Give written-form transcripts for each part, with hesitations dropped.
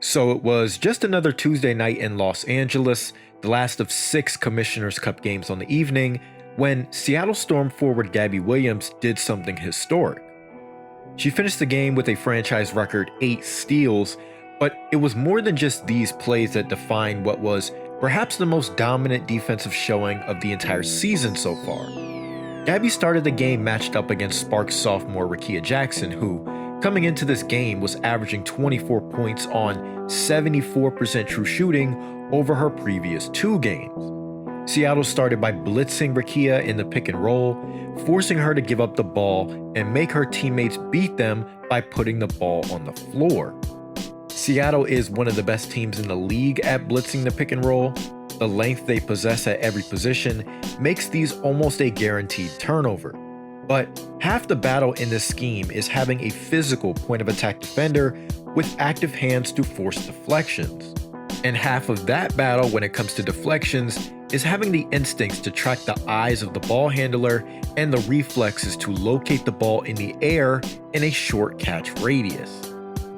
So it was just another Tuesday night in Los Angeles, the last of 6 Commissioner's Cup games on the evening, when Seattle Storm forward Gabby Williams did something historic. She finished the game with a franchise record 8 steals, but it was more than just these plays that defined what was perhaps the most dominant defensive showing of the entire season so far. Gabby started the game matched up against Sparks sophomore Rickea Jackson, who, coming into this game, was averaging 24 points on 74% true shooting over her previous 2 games. Seattle started by blitzing Rickea in the pick and roll, forcing her to give up the ball and make her teammates beat them by putting the ball on the floor. Seattle is one of the best teams in the league at blitzing the pick and roll. The length they possess at every position makes these almost a guaranteed turnover. But half the battle in this scheme is having a physical point of attack defender with active hands to force deflections. And half of that battle when it comes to deflections is having the instincts to track the eyes of the ball handler and the reflexes to locate the ball in the air in a short catch radius.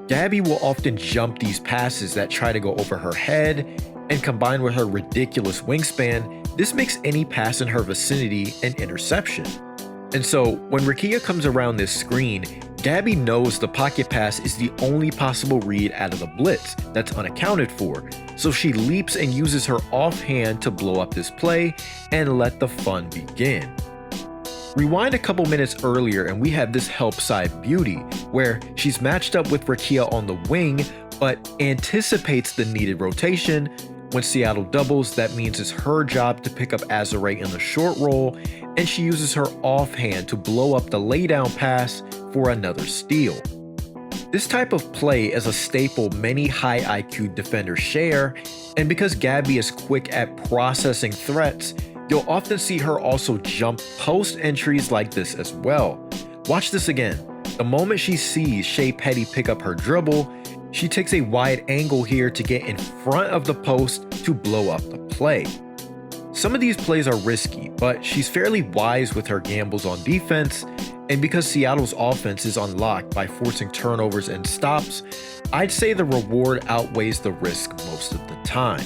Gabby will often jump these passes that try to go over her head, and combined with her ridiculous wingspan, this makes any pass in her vicinity an interception. And so, when Rickea comes around this screen, Gabby knows the pocket pass is the only possible read out of the blitz that's unaccounted for, so she leaps and uses her offhand to blow up this play and let the fun begin. Rewind a couple minutes earlier and we have this help side beauty, where she's matched up with Rickea on the wing, but anticipates the needed rotation. When Seattle doubles, that means it's her job to pick up Azare in the short roll, and she uses her offhand to blow up the laydown pass for another steal. This type of play is a staple many high IQ defenders share, and because Gabby is quick at processing threats, you'll often see her also jump post entries like this as well. Watch this again. The moment she sees Shea Petty pick up her dribble, she takes a wide angle here to get in front of the post to blow up the play. Some of these plays are risky, but she's fairly wise with her gambles on defense, and because Seattle's offense is unlocked by forcing turnovers and stops, I'd say the reward outweighs the risk most of the time.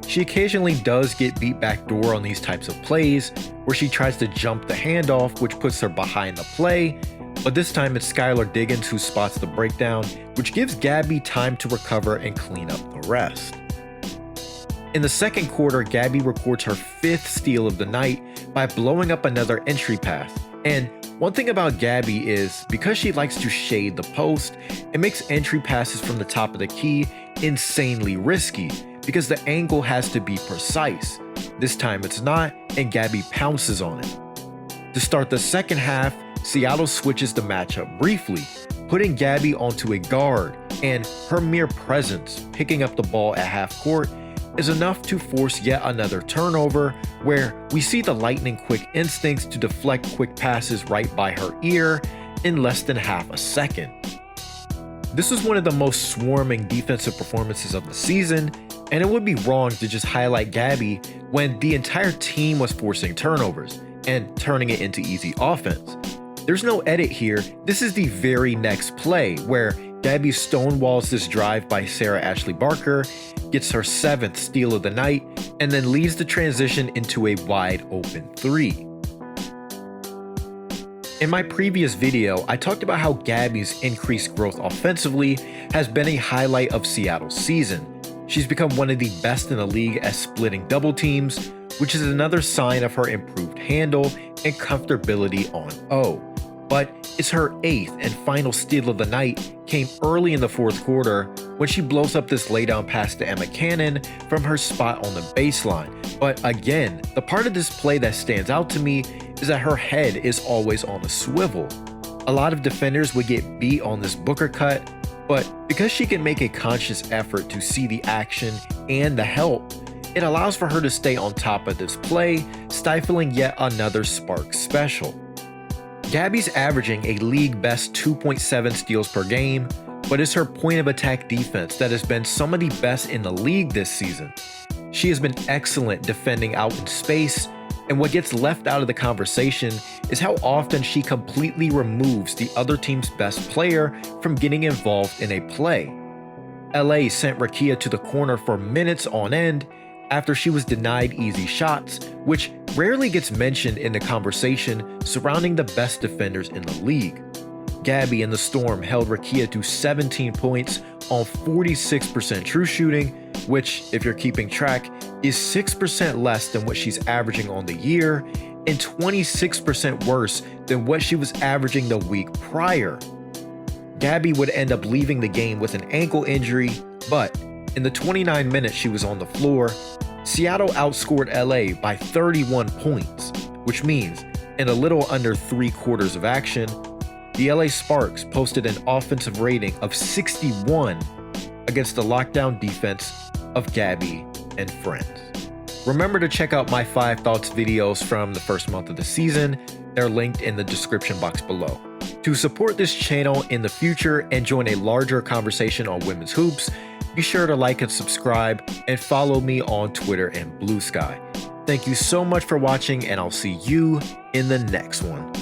She occasionally does get beat backdoor on these types of plays, where she tries to jump the handoff, which puts her behind the play, but this time it's Skylar Diggins who spots the breakdown, which gives Gabby time to recover and clean up the rest. In the second quarter, Gabby records her 5th steal of the night by blowing up another entry pass. And one thing about Gabby is, because she likes to shade the post, it makes entry passes from the top of the key insanely risky, because the angle has to be precise. This time it's not, and Gabby pounces on it. To start the second half, Seattle switches the matchup briefly, putting Gabby onto a guard, and her mere presence, picking up the ball at half court, is enough to force yet another turnover, where we see the lightning quick instincts to deflect quick passes right by her ear in less than half a second. This was one of the most swarming defensive performances of the season, and it would be wrong to just highlight Gabby when the entire team was forcing turnovers and turning it into easy offense. There's no edit here. This is the very next play, where Gabby stonewalls this drive by Sarah Ashley Barker, gets her 7th steal of the night, and then leads the transition into a wide open 3. In my previous video, I talked about how Gabby's increased growth offensively has been a highlight of Seattle's season. She's become one of the best in the league at splitting double teams, which is another sign of her improved handle and comfortability on O. But it's her 8th and final steal of the night came early in the 4th quarter, when she blows up this laydown pass to Emma Cannon from her spot on the baseline. But again, the part of this play that stands out to me is that her head is always on a swivel. A lot of defenders would get beat on this Booker cut, but because she can make a conscious effort to see the action and the help, it allows for her to stay on top of this play, stifling yet another Sparks special. Gabby's averaging a league best 2.7 steals per game, but it's her point of attack defense that has been some of the best in the league this season. She has been excellent defending out in space, and what gets left out of the conversation is how often she completely removes the other team's best player from getting involved in a play. LA sent Rakia to the corner for minutes on end after she was denied easy shots, which rarely gets mentioned in the conversation surrounding the best defenders in the league. Gabby and the Storm held Rakia to 17 points on 46% true shooting, which, if you're keeping track, is 6% less than what she's averaging on the year and 26% worse than what she was averaging the week prior. Gabby would end up leaving the game with an ankle injury, but in the 29 minutes she was on the floor, Seattle outscored LA by 31 points, which means in a little under 3/4 of action, the LA Sparks posted an offensive rating of 61 against the lockdown defense of Gabby and friends. Remember to check out my 5 thoughts videos from the first month of the season. They're linked in the description box below. To support this channel in the future and join a larger conversation on women's hoops, be sure to like and subscribe and follow me on Twitter and Blue Sky. Thank you so much for watching, and I'll see you in the next one.